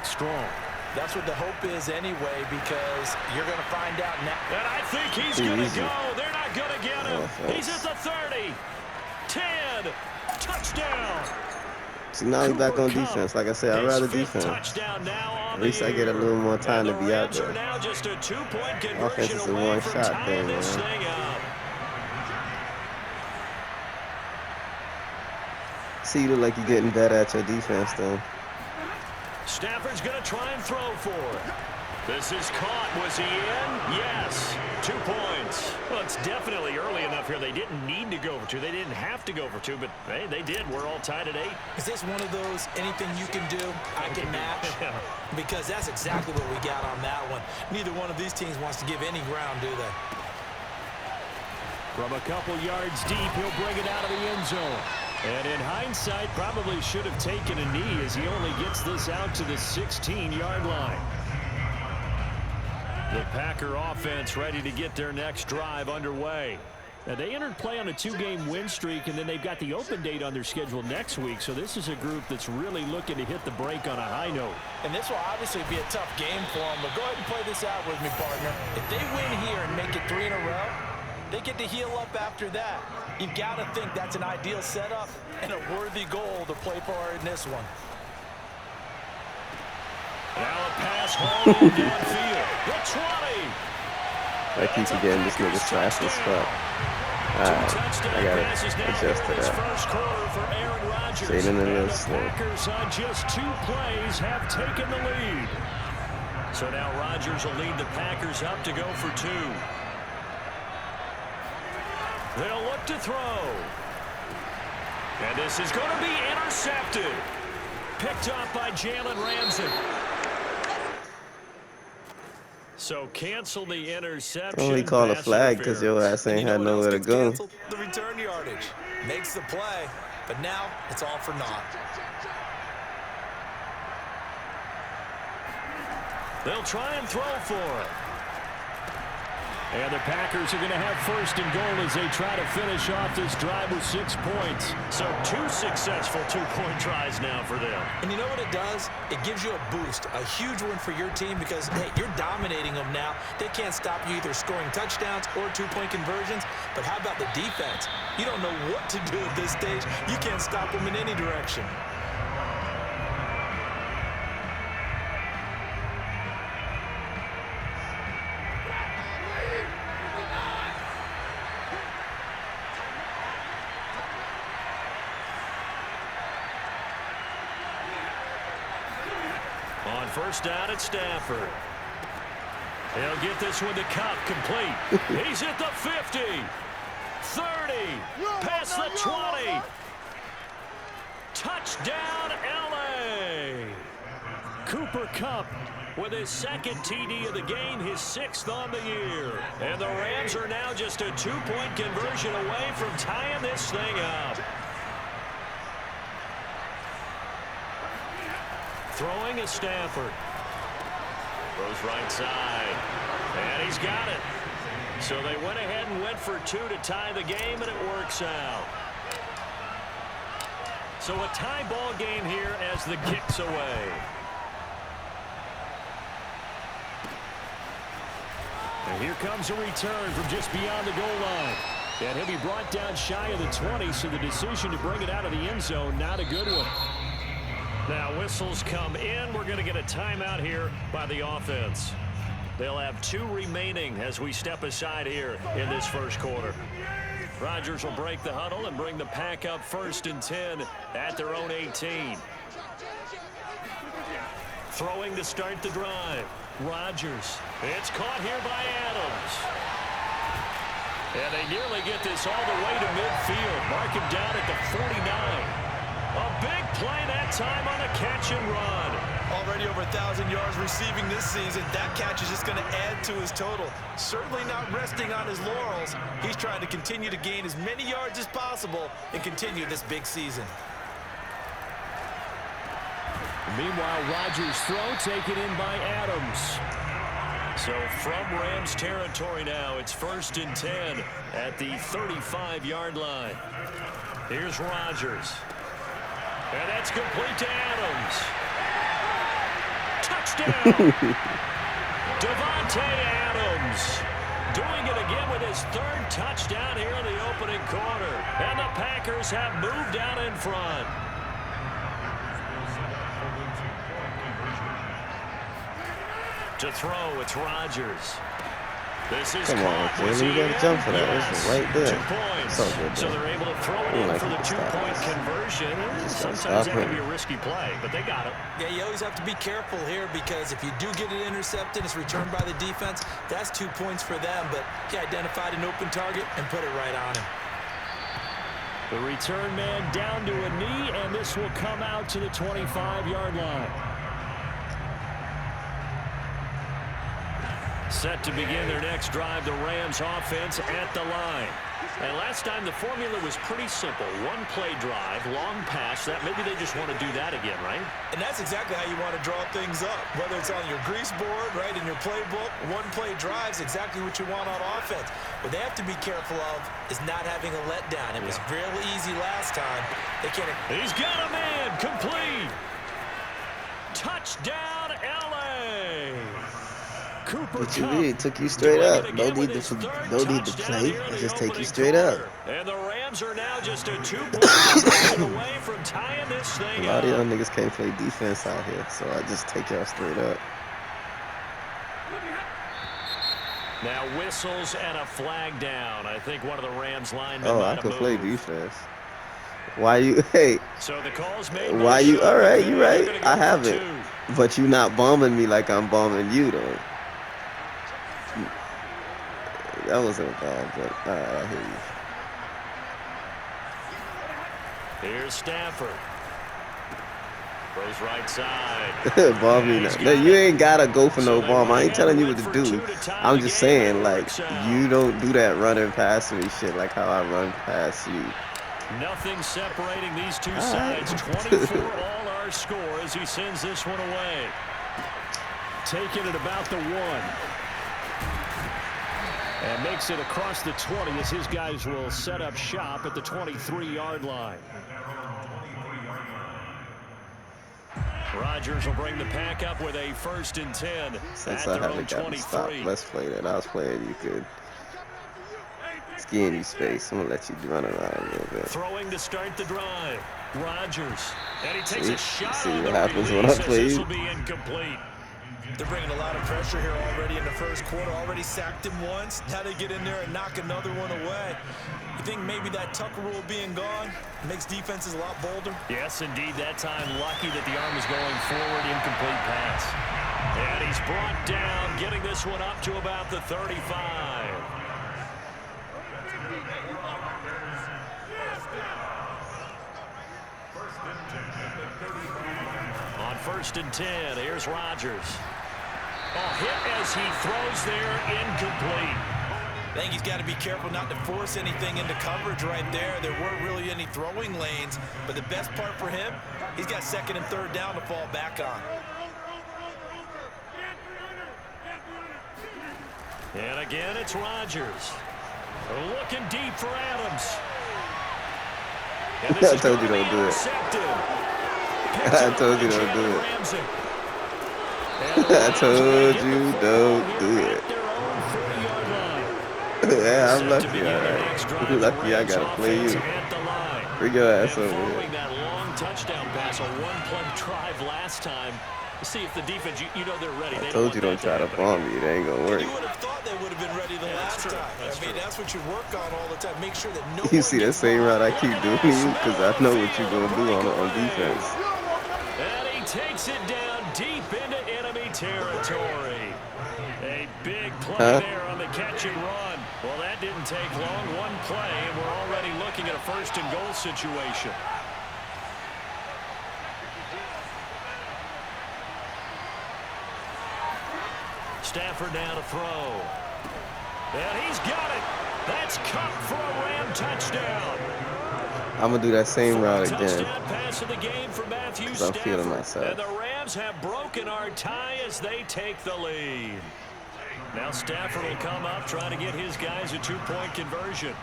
Strong. That's what the hope is anyway, because you're going to find out now. And I think he's going to go. They're not going to get him. He's at the 30. 10. Touchdown. See, now he's back on defense. Like I said, I'd rather defense. At least I get a little more time to be out there. Offense is a one-shot thing, man. See, you look like you're getting better at your defense, though. Stafford's going to try and throw for it. This is caught. Was he in? Yes. 2 points. Well, it's definitely early enough here. They didn't need to go for 2. They didn't have to go for 2, but hey, they did. We're all tied at 8. Is this one of those anything you can do, I can match? Because that's exactly what we got on that one. Neither one of these teams wants to give any ground, do they? From a couple yards deep, he'll bring it out of the end zone. And in hindsight, probably should have taken a knee as he only gets this out to the 16-yard line. The Packer offense ready to get their next drive underway. Now, they entered play on a 2-game win streak, and then they've got the open date on their schedule next week. So this is a group that's really looking to hit the break on a high note. And this will obviously be a tough game for them, but go ahead and play this out with me, partner. If they win here and make it 3 in a row, they get to heal up after that. You've got to think that's an ideal setup and a worthy goal to play for in this one. Now a pass home downfield. The 20. I keep forgetting this nigga's fast as fuck. Alright, I got it. Adjust to that. Shading a little slow. Packers on just 2 plays have taken the lead. So now Rodgers will lead the Packers up to go for 2. They'll look to throw. And this is going to be intercepted. Picked up by Jalen Ramsey. So cancel the interception. Only call a flag because your ass ain't had nowhere to go. The return yardage. Makes the play, but now it's all for naught. They'll try and throw for it. And the Packers are going to have first and goal as they try to finish off this drive with 6 points. So 2 successful 2-point tries now for them. And you know what it does? It gives you a boost, a huge one for your team because, hey, you're dominating them now. They can't stop you either scoring touchdowns or 2-point conversions. But how about the defense? You don't know what to do at this stage. You can't stop them in any direction. On first down at Stafford. He'll get this one to Cup complete. He's at the 50. 30. Past the 20. Touchdown, L.A. Cooper Kupp with his 2nd TD of the game, his 6th on the year. And the Rams are now just a 2-point conversion away from tying this thing up. Throwing is Stafford. Throws right side. And he's got it. So they went ahead and went for 2 to tie the game, and it works out. So a tie ball game here as the kick's away. And here comes a return from just beyond the goal line. And he'll be brought down shy of the 20, so the decision to bring it out of the end zone, not a good one. Now whistles come in. We're going to get a timeout here by the offense. They'll have 2 remaining as we step aside here in this first quarter. Rodgers will break the huddle and bring the pack up 1st and 10 at their own 18. Throwing to start the drive. Rodgers. It's caught here by Adams. And they nearly get this all the way to midfield. Mark him down at the 49. A big play that time on a catch and run. Already over 1,000 yards receiving this season. That catch is just going to add to his total. Certainly not resting on his laurels. He's trying to continue to gain as many yards as possible and continue this big season. Meanwhile, Rodgers' throw taken in by Adams. So from Rams territory now, it's 1st and 10 at the 35-yard line. Here's Rodgers. And that's complete to Adams. touchdown. Davante Adams doing it again with his third touchdown here in the opening quarter. And the Packers have moved out in front. To throw, it's Rodgers. This is Come on, Jimmy. You got to jump for that. This is right there. 2 points. So good, so they're able to throw it in for the 2-point conversion. Sometimes that can be a risky play, but they got it. Yeah, you always have to be careful here because if you do get it intercepted, it's returned by the defense, that's 2 points for them. But he identified an open target and put it right on him. The return man down to a knee, and this will come out to the 25-yard line. Set to begin their next drive, the Rams offense at the line. And last time the formula was pretty simple. One play drive, long pass. That maybe they just want to do that again, right? And that's exactly how you want to draw things up. Whether it's on your grease board, right, in your playbook, one play drives exactly what you want on offense. What they have to be careful of is not having a letdown. It was real easy last time. They can't. He's got a man, complete. Touchdown, LA. Cooper what you mean? Took you straight up. No need to play. It just take you straight up. And the Rams are now just a 2-point away from tying this thing A lot of up. y'all niggas can't play defense out here, so I just take y'all straight up. Now whistles and a flag down. I think one of the Rams linemen Oh, I might can have play moved. defense. Why you? Hey. So the call's made. Why you? All right, you right. I have it, 2. but you not bombing me like I'm bombing you though. That wasn't bad, but all right, I hear you. Here's Stafford. Throws right side. Bomb me now. No, you ain't gotta go for no bomb. I ain't telling you what to do. I'm just saying, like, you don't do that running past me shit like how I run past you. Nothing separating these two sides. 24 all our score as he sends this one away. Taking it about the 1. And makes it across the 20 as his guys will set up shop at the 23-yard line. Rodgers will bring the pack up with a 1st and 10. Since I haven't gotten stopped, let's play that. I was playing you could skin you space. I'm gonna let you run around a little bit. Throwing to start the drive. Rodgers. And he takes a shot. See on what the happens when I release as play this you. will be incomplete. They're bringing a lot of pressure here already in the first quarter. Already sacked him once. Now they get in there and knock another one away. You think maybe that Tucker rule being gone makes defenses a lot bolder? Yes, indeed. That time lucky that the arm was going forward. Incomplete pass. And he's brought down, getting this one up to about the 35. On 1st and 10, here's Rodgers. Oh, hit as he throws there, incomplete. I think he's got to be careful not to force anything into coverage right there. There weren't really any throwing lanes, but the best part for him, he's got 2nd and 3rd down to fall back on. And again, it's Rodgers. Looking deep for Adams. And this I told you don't do it. I told you don't do it. I told you don't do it. Yeah, I'm lucky. All right. Lucky I gotta play you. Bring your ass over here. Following that long touchdown pass, a 1-play drive last time. See if the defense, you know they're ready. I told you don't try to bomb me. It ain't gonna work. You would have thought they would have been ready the last time. I mean, that's what you work on all the time. Make sure that no You see that same route I keep doing to you? Because I know what you're gonna do on defense. And he takes it down deep into enemy territory. A big play there on the catch and run. Well, that didn't take long. One play, and we're already looking at a 1st and goal situation. Stafford now to throw. And he's got it. That's Cup for a Ram touchdown. I'm going to do that same route again. Pass of the game for Matthew Because I'm feeling myself. And the Rams have broken our tie as they take the lead. Now Stafford will come up, trying to get his guys a 2-point conversion.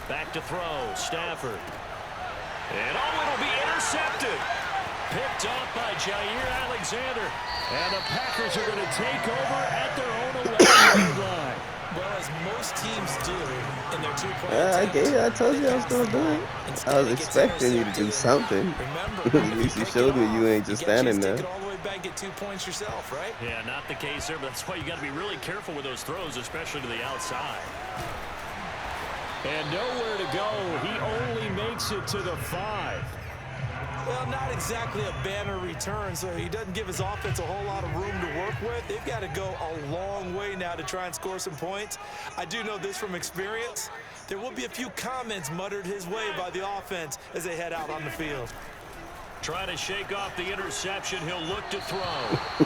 Back to throw, Stafford. And it'll be intercepted. Picked off by Jair Alexander. And the Packers are going to take over at their own 11-yard line. Well, as most teams do in their two-point I told you I was going to do it. I was expecting you to do something. At least you showed me you ain't just standing there. All the way back, get 2 points yourself, right? Yeah, not the case there, but that's why you got to be really careful with those throws, especially to the outside. And nowhere to go. He only makes it to the 5. Well, not exactly a banner return, so he doesn't give his offense a whole lot of room to work with. They've got to go a long way now to try and score some points. I do know this from experience. There will be a few comments muttered his way by the offense as they head out on the field. Trying to shake off the interception. He'll look to throw.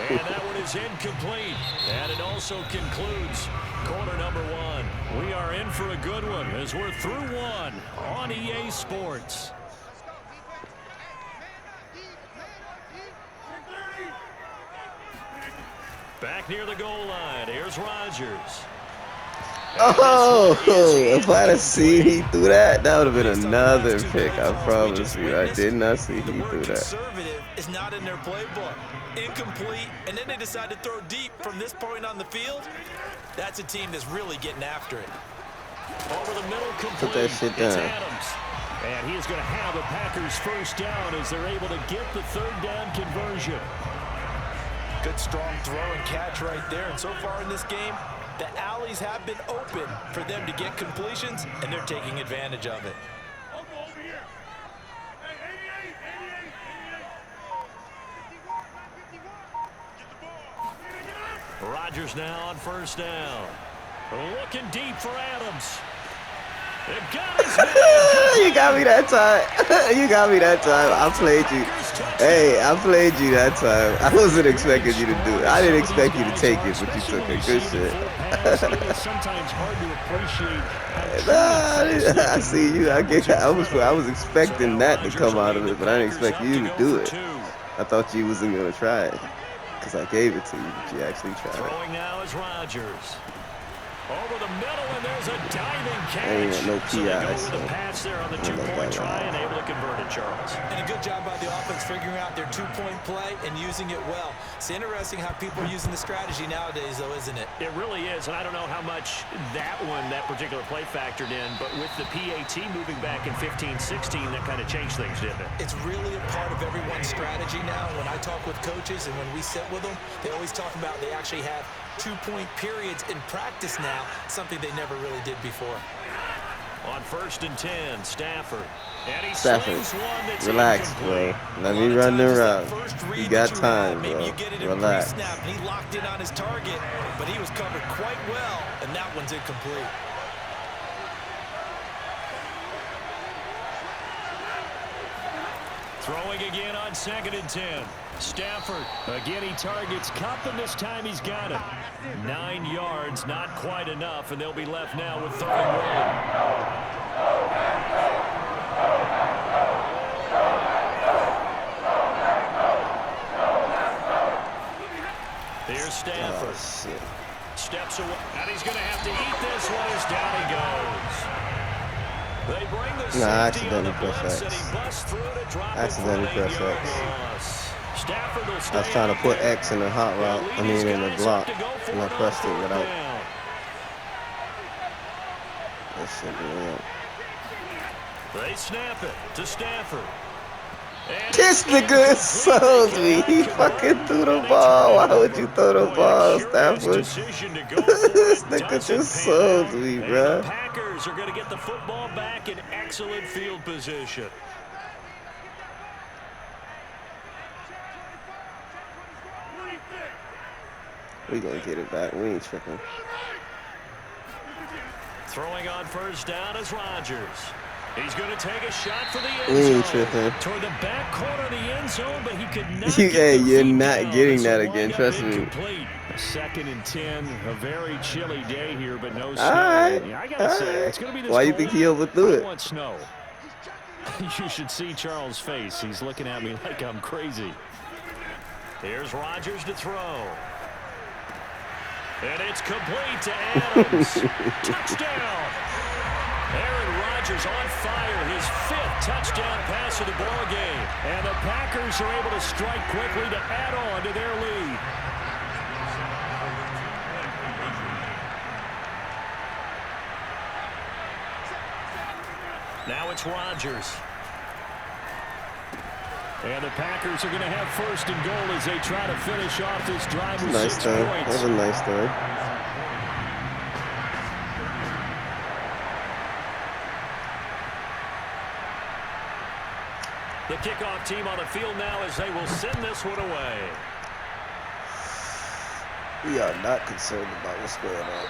And that one is incomplete. And it also concludes quarter number 1. We are in for a good one as we're through 1 on EA Sports. Back near the goal line. Here's Rodgers. Oh, if I'd have seen he threw that, that would have been another pick. I promise you. I did not see he threw that. Conservative is not in their playbook. Incomplete, and then they decide to throw deep from this point on the field. That's a team that's really getting after it. Over the middle, complete. Put that shit down. It's Adams. And he is going to have the Packers first down as they're able to get the third down conversion. Good strong throw and catch right there. And so far in this game, the alleys have been open for them to get completions, and they're taking advantage of it. Rodgers now on first down. Looking deep for Adams. You got me that time. You got me that time. I played you. Hey, I played you that time. I wasn't expecting you to do it. I didn't expect you to take it, but you took it. Good shit. Sometimes hard to appreciate. Nah, I see you. I was expecting that to come out of it, but I didn't expect you to do it. I thought you wasn't gonna try it because I gave it to you, but you actually tried it. Throwing now is Rodgers. Over the middle, and there's a diving catch. I ain't got no So they go PI, with so the pass there on the two-point try and able to convert it, Charles. And a good job by the offense figuring out their two-point play and using it well. It's interesting how people are using the strategy nowadays, though, isn't it? It really is, and I don't know how much that particular play factored in, but with the PAT moving back in 15-16, that kind of changed things, didn't it? It's really a part of everyone's strategy now. When I talk with coaches and when we sit with them, they always talk about they actually have two-point periods in practice now, something they never really did before. On 1st and 10, Stafford. And he Stafford, one that's relax, bro. Let me run the route. You got time, bro. Relax. Snap, and he locked in on his target, but he was covered quite well, and that one's incomplete. Throwing again on 2nd and 10. Stafford, again he targets Kupp, and this time he's got it. 9 yards, not quite enough, and they'll be left now with 3rd and 1. Here's Stafford. Oh, shit. Steps away, and he's going to have to eat this one as down he goes. They bring the safety on the blitz, and he busts through to drop it for an 8-yard loss. Stafford will stay. I was trying to put X in the hot route. I mean, in the block, and I pressed it without. That shit be up. They snap it to Stafford. This nigga sold me. He fucking threw the ball. Why would you throw the ball, Stafford? This nigga just sold me, bro. The Packers are going to get the football back in excellent field position. We gonna get it back. We ain't tripping. Throwing on 1st down is Rodgers. He's going to take a shot for the end zone. Toward the back corner of the end zone, but he could not Hey, you're not getting that again, trust me. 2nd and 10, a very chilly day here, but no snow. All right. Yeah, I gotta say, it's going to be this Why you cold. think he overthrew I it? want snow. You should see Charles' face. He's looking at me like I'm crazy. Here's Rodgers to throw. And it's complete to Adams. Touchdown. Aaron Rodgers Rodgers on fire, his 5th touchdown pass of the ball game. And the Packers are able to strike quickly to add on to their lead. Now it's Rodgers. And the Packers are going to have 1st and goal as they try to finish off this drive with 6 points. That was a nice throw. The kickoff team on the field now as they will send this one away. We are not concerned about what's going on.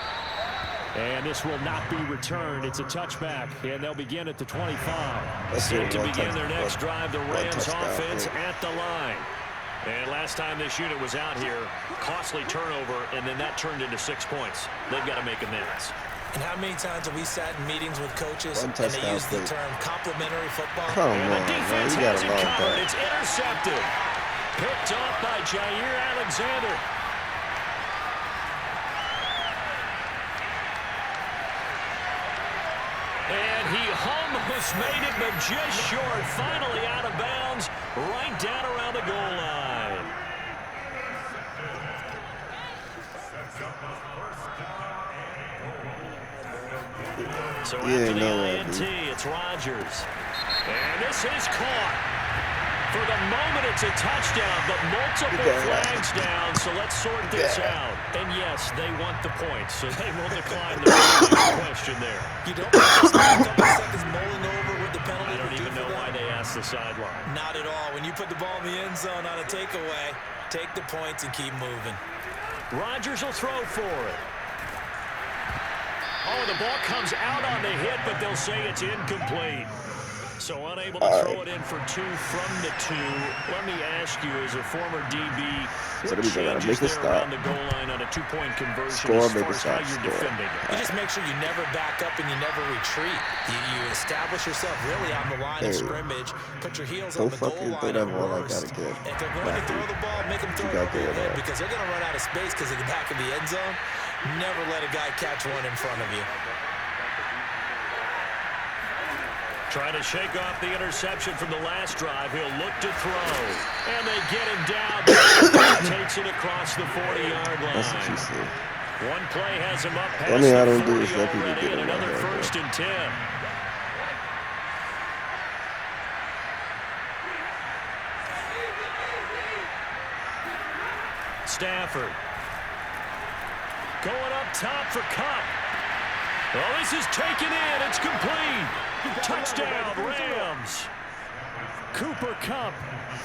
And this will not be returned. It's a touchback, and they'll begin at the 25. Set to begin their next drive, the Rams offense at the line. And last time this unit was out here, costly turnover, and then that turned into 6 points. They've got to make amends. And how many times have we sat in meetings with coaches and they use the term complementary football? Come on, man. You got a long time. It's intercepted. Picked off by Jair Alexander. And he almost made it, but just short. Finally out of bounds, right down around the goal line. So after the INT, it's Rodgers. And this is caught. For the moment, it's a touchdown, but multiple flags down, so let's sort this out. And yes, they want the points, so they will decline the question there. You don't spend a couple seconds mulling over with the penalty. I don't even know why they asked the sideline. Not at all. When you put the ball in the end zone on a takeaway, take the points and keep moving. Rodgers will throw for it. Oh, the ball comes out on the hit, but they'll say it's incomplete. So unable to throw it in for 2 from the 2. Let me ask you, as a former DB, what changes there around the goal line on a 2-point conversion as far as how you're defending it? You just make sure you never back up and you never retreat. You establish yourself really on the line of scrimmage, put your heels on the goal line and reverse. If they're going to throw the ball, make them throw it over your head because they're going to run out of space because of the back of the end zone. Never let a guy catch one in front of you. Trying to shake off the interception from the last drive. He'll look to throw. And they get him down. He takes it across the 40-yard line. That's what you said. One play has him up past the 40 I don't do is let people get in another my head, 1st and 10. Stafford. Going up top for Cup. Oh, this is taken in. It's complete. Touchdown, Rams. Cooper Kupp,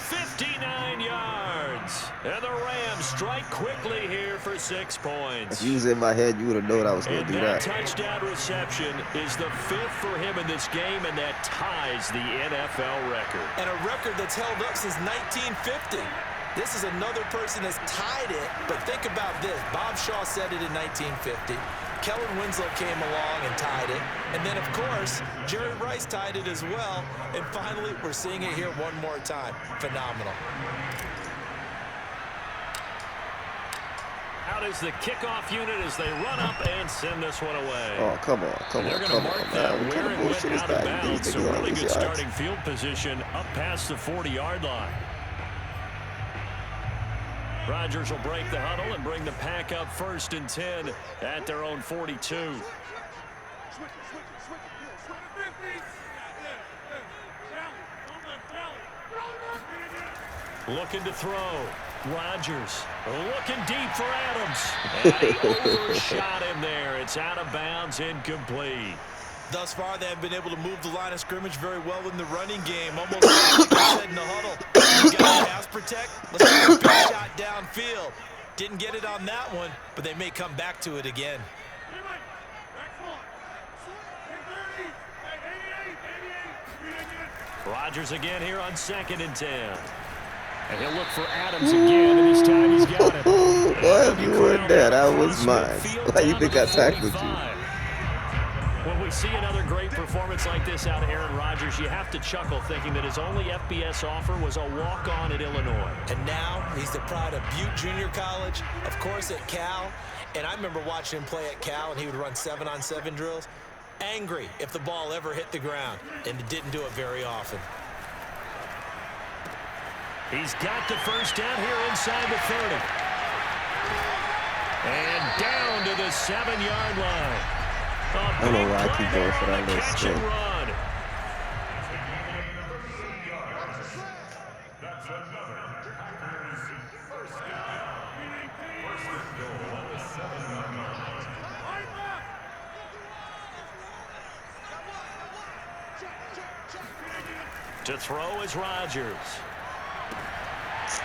59 yards. And the Rams strike quickly here for 6 points. If you was in my head, you would have known I was going to do that. Touchdown reception is the 5th for him in this game, and that ties the NFL record. And a record that's held up since 1950. This is another person that's tied it, but think about this. Bob Shaw said it in 1950. Kellen Winslow came along and tied it. And then, of course, Jerry Rice tied it as well. And finally, we're seeing it here one more time. Phenomenal. Out is the kickoff unit as they run up and send this one away. Oh, come on, come on, come on, man. What kind of bullshit is that? So really good starting field position up past the 40-yard line. Rodgers will break the huddle and bring the pack up 1st and 10 at their own 42. Looking to throw. Rodgers looking deep for Adams. And he overshot him there. It's out of bounds, incomplete. Thus far, they have been able to move the line of scrimmage very well in the running game. Almost like I said in the huddle. You got to pass protect. Let's get a big shot downfield. Didn't get it on that one, but they may come back to it again. Rodgers again here on 2nd and 10. And he'll look for Adams again, and this time he's got it. Boy, you weren't there. That was mine. Why you think I tackled you? When we see another great performance like this out of Aaron Rodgers, you have to chuckle thinking that his only FBS offer was a walk-on at Illinois. And now he's the pride of Butte Junior College, of course at Cal. And I remember watching him play at Cal, and he would run 7-on-7 drills. angry if the ball ever hit the ground, and it didn't do it very often. He's got the first down here inside the 30. And down to the 7-yard line. I don't know why I keep going for that little spin. To throw is Rodgers.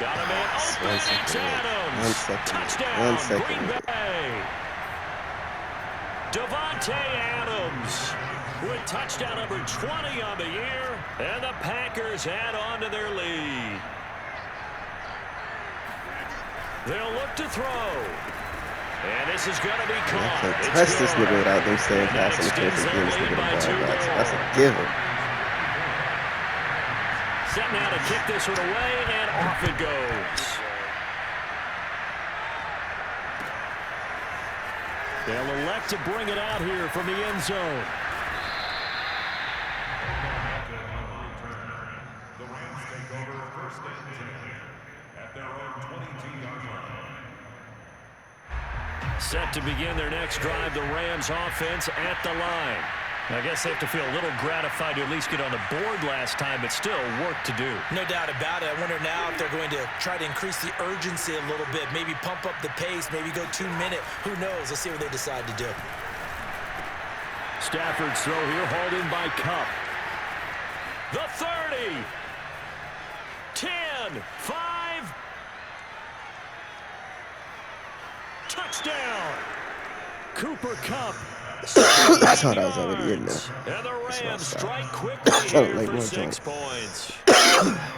Got a man open. It's Adams. Touchdown, Green Bay. Devontae Adams with touchdown number 20 on the year. And the Packers add on to their lead. They'll look to throw. And this is going to be caught. I can't touch this nigga without them saying pass interference again. This nigga the ball. That's a given. Set now to kick this one away, and off it goes. They'll elect to bring it out here from the end zone. The Rams take over first and 10 at their own 22-yard line. Set to begin their next drive, the Rams offense at the line. I guess they have to feel a little gratified to at least get on the board last time, but still work to do. No doubt about it. I wonder now if they're going to try to increase the urgency a little bit, maybe pump up the pace, maybe go 2-minute. Who knows? Let's see what they decide to do. Stafford's throw here, hauled in by Kupp. The 30. 10. 5. Touchdown. Cooper Kupp. I thought I was already in there. And the Rams strike quickly here for 6 points.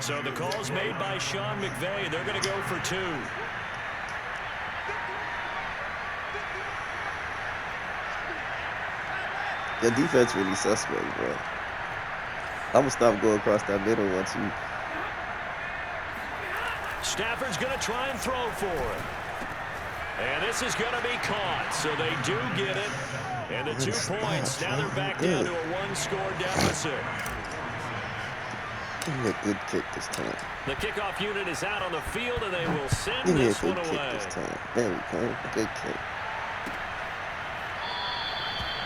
So the call's made by Sean McVay. They're going to go for 2. The defense really suspect, bro. I'm going to stop going across that middle once you... Stafford's going to try and throw for it. And this is going to be caught, so they do get it. And the 2 points, now they're back down to a 1-score deficit. Give me a good kick this time. The kickoff unit is out on the field, and they will send Give me this a one good kick away. this time. There we go. Good kick.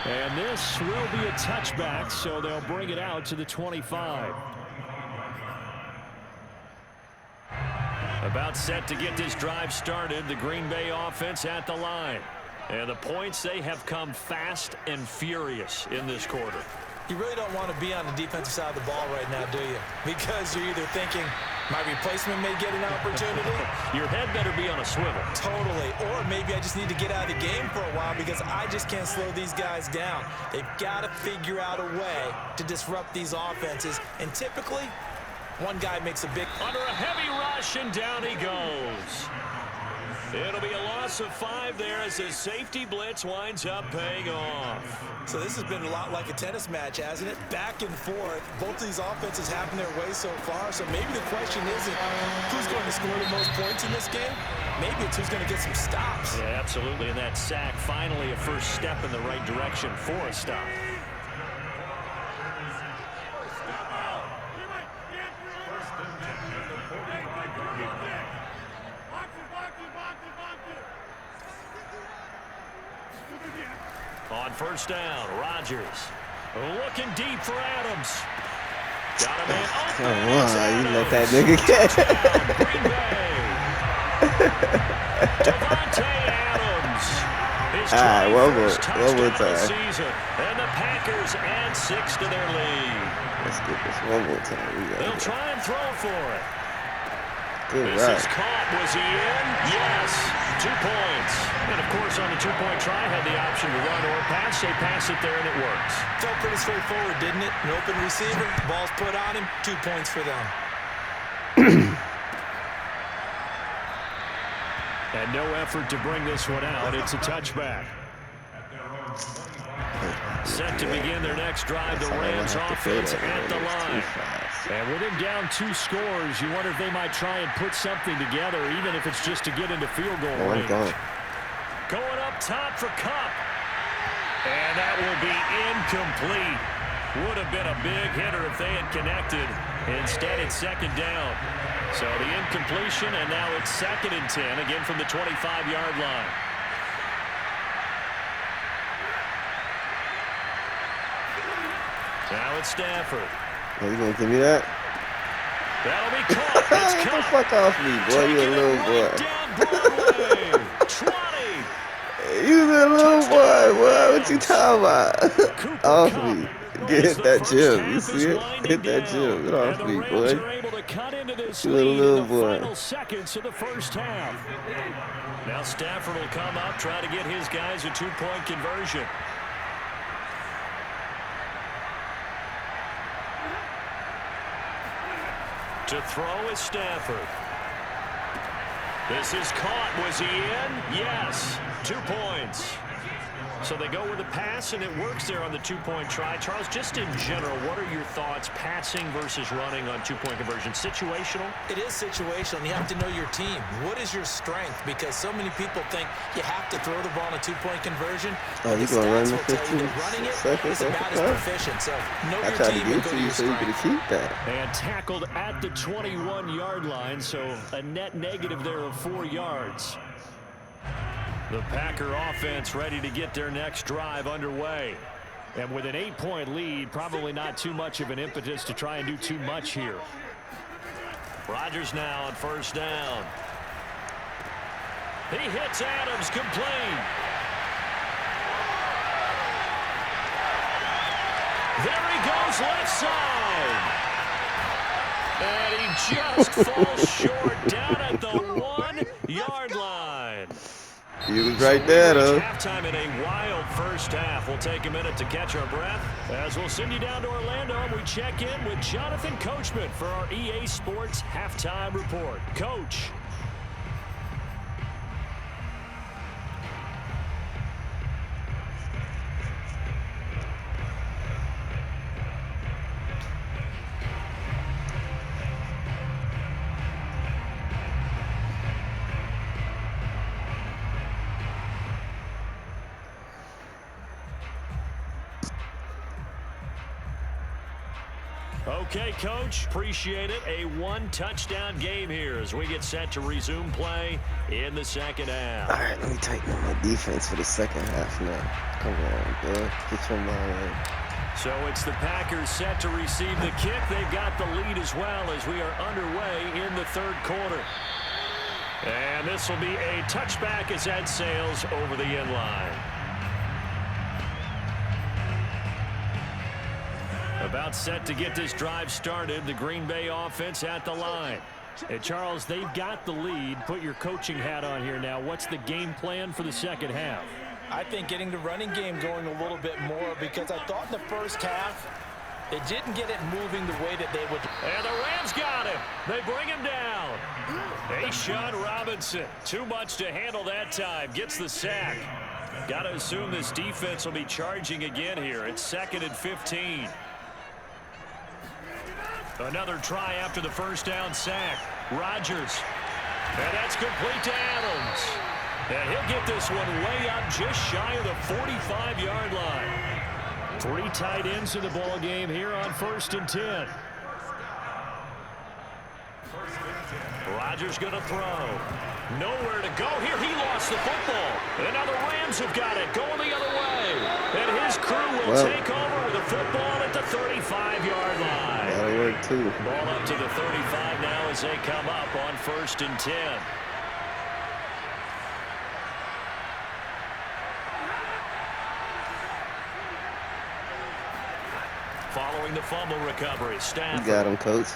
And this will be a touchback, so they'll bring it out to the 25. About set to get this drive started, the Green Bay offense at the line. And the points, they have come fast and furious in this quarter. You really don't want to be on the defensive side of the ball right now, do you? Because you're either thinking, my replacement may get an opportunity. Your head better be on a swivel. Totally. Or maybe I just need to get out of the game for a while because I just can't slow these guys down. They've got to figure out a way to disrupt these offenses. And typically, one guy makes a big... Under a heavy rush, and down he goes. It'll be a loss of 5 there as the safety blitz winds up paying off. So this has been a lot like a tennis match, hasn't it? Back and forth. Both of these offenses happen their way so far. So maybe the question isn't who's going to score the most points in this game. Maybe it's who's going to get some stops. Yeah, absolutely. And that sack, finally a first step in the right direction for a stop. On first down, Rodgers looking deep for Adams. Got a man open. Come on, you let that nigga get it. Green Bay. Devontae Adams. His one more touchdown of the time. season. And the Packers add 6 to their lead. Let's get this one more time. They'll try and throw for it. Good This run. is caught. Was he in? Yes. 2 points. And, of course, on the 2-point try, had the option to run or pass. They pass it there, and it works. Felt pretty straightforward, didn't it? An open receiver, ball's put on him, 2 points for them. And no effort to bring this one out. It's a touchback. Set to begin their next drive, the Rams offense at the line. And with him down 2 scores, you wonder if they might try and put something together, even if it's just to get into field goal range. Going up top for Kupp. And that will be incomplete. Would have been a big hitter if they had connected. Instead, it's second down. So the incompletion, and now it's 2nd and 10, again from the 25-yard line. Now it's Stafford. Are you going to give me that? That'll be caught. It's Get the caught. fuck off me, boy. You a little boy. Down Broadway. 20. You a little boy, boy. What you talking about? Off me. Hit that gym. You see it? Hit that gym. Get off me, boy. You little boy. Final seconds of the first half. Now Stafford will come up, try to get his guys a 2-point conversion. To throw is Stafford. This is caught. Was he in? Yes. 2 points. So they go with a pass, and it works there on the 2-point try. Charles, just in general, what are your thoughts passing versus running on 2-point conversion? Situational? It is situational. You have to know your team. What is your strength? Because so many people think you have to throw the ball on a 2-point conversion. Oh, you're going to run the 15 running it seconds? is about as proficient. So know I your tried to team get and to go to you your so you strength. could keep that. And tackled at the 21-yard line, so a net negative there of 4 yards. The Packer offense ready to get their next drive underway. And with an 8-point lead, probably not too much of an impetus to try and do too much here. Rodgers now on first down. He hits Adams, complete. There he goes, left side. And he just falls short down at the 1-yard line. You was right there, though. Halftime in a wild first half. We'll take a minute to catch our breath as we'll send you down to Orlando and we check in with Jonathan Coachman for our EA Sports Halftime Report. Coach. Okay, Coach, appreciate it. A 1-touchdown game here as we get set to resume play in the second half. All right, let me tighten up my defense for the second half now. Come on, bro. Get your mind. So it's the Packers set to receive the kick. They've got the lead as well as we are underway in the third quarter. And this will be a touchback as that sails over the end line. About set to get this drive started. The Green Bay offense at the line. Hey, Charles, they've got the lead. Put your coaching hat on here now. What's the game plan for the second half? I think getting the running game going a little bit more because I thought in the first half they didn't get it moving the way that they would. And the Rams got him. They bring him down. Sean Robinson, too much to handle that time. Gets the sack. Got to assume this defense will be charging again here. It's 2nd and 15. Another try after the first down sack. Rodgers. And that's complete to Adams. And he'll get this one way up just shy of the 45-yard line. 3 tight ends in the ball game here on 1st and 10. Rodgers going to throw. Nowhere to go here. He lost the football. And now the Rams have got it going the other way. And his crew will take over with the football at the 35-yard line. That'll work too. Ball up to the 35 now as they come up on 1st and 10. Following the fumble recovery, Stafford. You got him, Coach.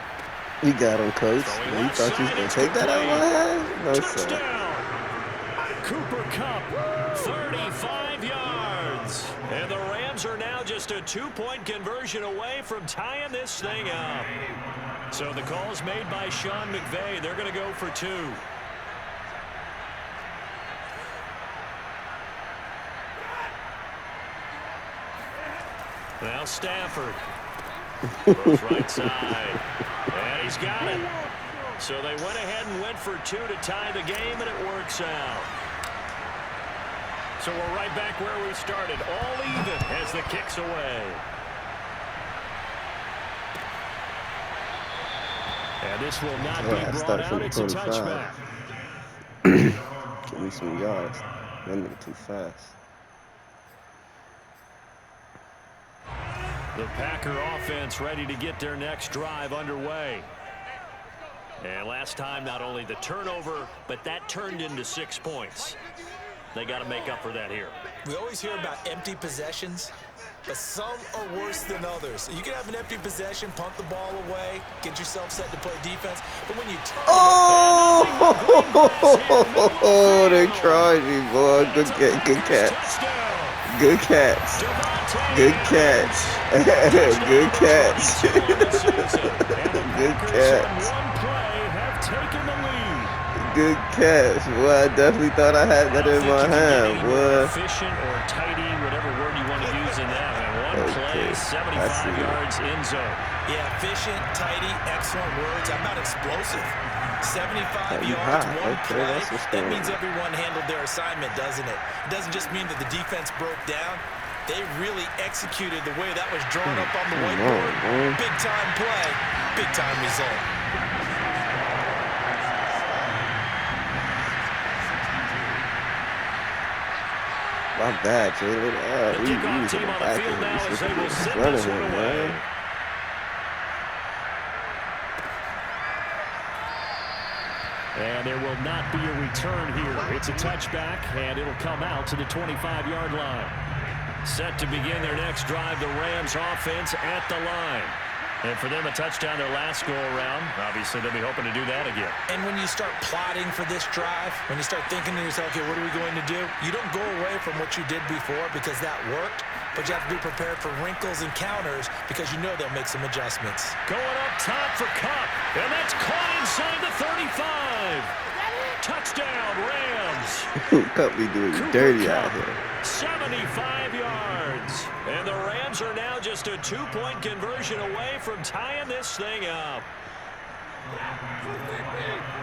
You got him, Coach. You thought you was going to take that out of my hand? No, sir. Cooper Kupp, 35 yards. And the Rams are now just a 2-point conversion away from tying this thing up. So the call's made by Sean McVay. They're going to go for 2. Now Stafford. Throws right side. And he's got it. So they went ahead and went for 2 to tie the game, and it works out. So we're right back where we started, all even as the kick's away. And this will not be brought out. It's a touchback. Give me some yards. That nigga too fast. The Packer offense ready to get their next drive underway. And last time, not only the turnover, but that turned into 6 points. They got to make up for that here. We always hear about empty possessions, but some are worse than others. You can have an empty possession, punt the ball away, get yourself set to play defense, but when you turn oh, they tried me, boy. Good catch. Good catch. Good catch. Good catch. Good catch. Good catch. Good catch. Boy, I definitely thought I had that in my hand, boy. Efficient or tidy, whatever word you want to use in that. One play, 75 yards in zone. Yeah, efficient, tidy, excellent words. How about explosive? 75 yards, one play. That means everyone handled their assignment, doesn't it? It doesn't just mean that the defense broke down. They really executed the way that was drawn up on the whiteboard. Big-time play, big-time result. My bad, Jalen. The kickoff team on the field now as they will send this one away. And there will not be a return here. It's a touchback, and it'll come out to the 25-yard line. Set to begin their next drive, the Rams offense at the line. And for them, a touchdown their last go-around. Obviously, they'll be hoping to do that again. And when you start plotting for this drive, when you start thinking to yourself, okay, what are we going to do? You don't go away from what you did before because that worked, but you have to be prepared for wrinkles and counters because you know they'll make some adjustments. Going up top for Cup, and that's caught inside the 35. Touchdown, Rams. Cup be doing dirty out here. 75 yards. And the Rams are now just a 2-point conversion away from tying this thing up.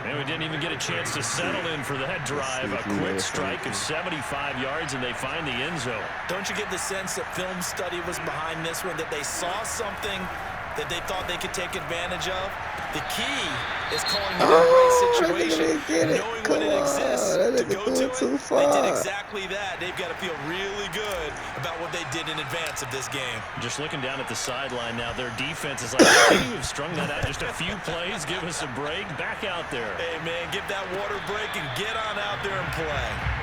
And we didn't even get a chance to settle in for that drive. A quick strike of 75 yards, and they find the end zone. Don't you get the sense that film study was behind this one, that they saw something that they thought they could take advantage of? The key is calling the right situation, knowing when it exists to go to it. They did exactly that. They've got to feel really good about what they did in advance of this game. Just looking down at the sideline now, their defense is like, can you have strung that out just a few plays? Give us a break. Back out there. Hey, man, give that water break and get on out there and play.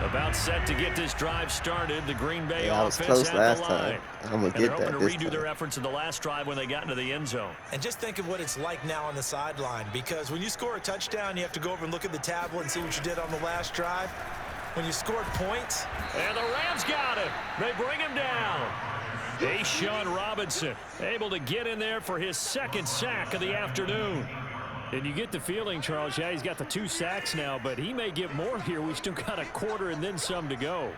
About set to get this drive started. The Green Bay was offense close at last the line. time. I'm going to get that They're hoping this to redo time. their efforts in the last drive when they got into the end zone. And just think of what it's like now on the sideline, because when you score a touchdown, you have to go over and look at the tablet and see what you did on the last drive. When you scored points. And the Rams got him. They bring him down. Sean Robinson able to get in there for his second sack of the afternoon. And you get the feeling, Charles, yeah, he's got the 2 sacks now, but he may get more here. We still got a quarter and then some to go.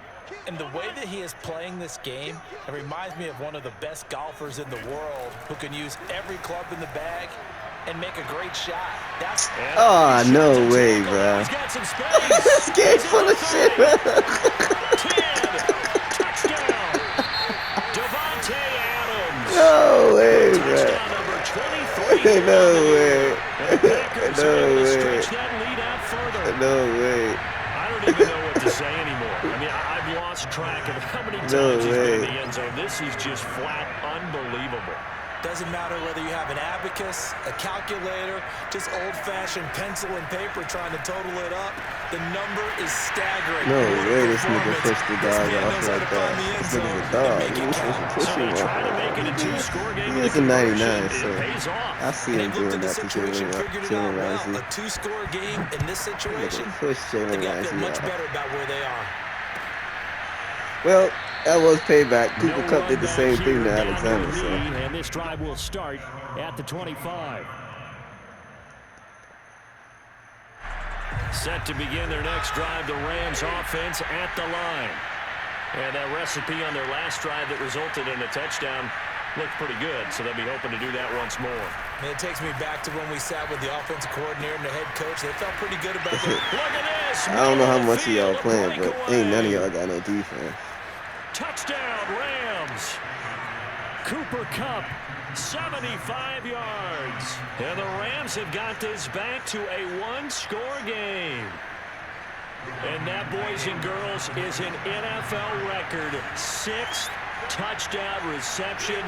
And the way that he is playing this game, it reminds me of one of the best golfers in the world who can use every club in the bag and make a great shot. That's no way, bro. He's got some space. This game's full of shit, man. 10, touchdown. Devontae Adams. No way, bro. Touchdown number 23. No way. The Packers No able to way. stretch that lead out further. No way. I don't even know what to say anymore. I mean, I've lost track of how many times he's been in the end zone. This is just flat unbelievable. Doesn't matter whether you have an abacus, a calculator, just old-fashioned pencil and paper trying to total it up. The number is staggering. No way this nigga pushed the dog off like that. This nigga's a dog. He was supposed to push him off. He is a 99, so I see him doing that to Jalen Ramsey. A 2-score game in this situation, Push Jalen they got to Ramsey feel much off. better about where they are. Well, that was payback. Cooper Kupp did the same thing to Down Alexander. the So. lead, and this drive will start at the 25. Set to begin their next drive, the Rams offense at the line. And that recipe on their last drive that resulted in a touchdown looked pretty good, so they'll be hoping to do that once more. And it takes me back to when we sat with the offensive coordinator and the head coach. They felt pretty good about it. Look at this. I don't know how much of y'all playing, but ain't none of y'all got no defense. Touchdown, Rams. Cooper Kupp, 75 yards. And the Rams have got this back to a one-score game. And that, boys and girls, is an NFL record. 6th touchdown reception.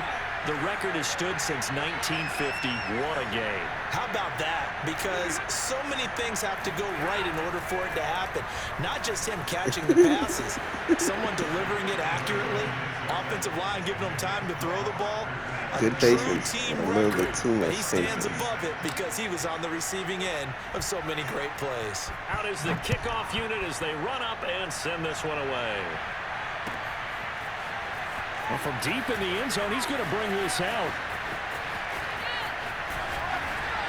The record has stood since 1950. What a game. How about that? Because so many things have to go right in order for it to happen. Not just him catching the passes. Someone delivering it accurately. Offensive line giving them time to throw the ball. Good patience. A little bit too much he stands patience. above it because he was on the receiving end of so many great plays. Out is the kickoff unit as they run up and send this one away. Well, from deep in the end zone, he's going to bring this out.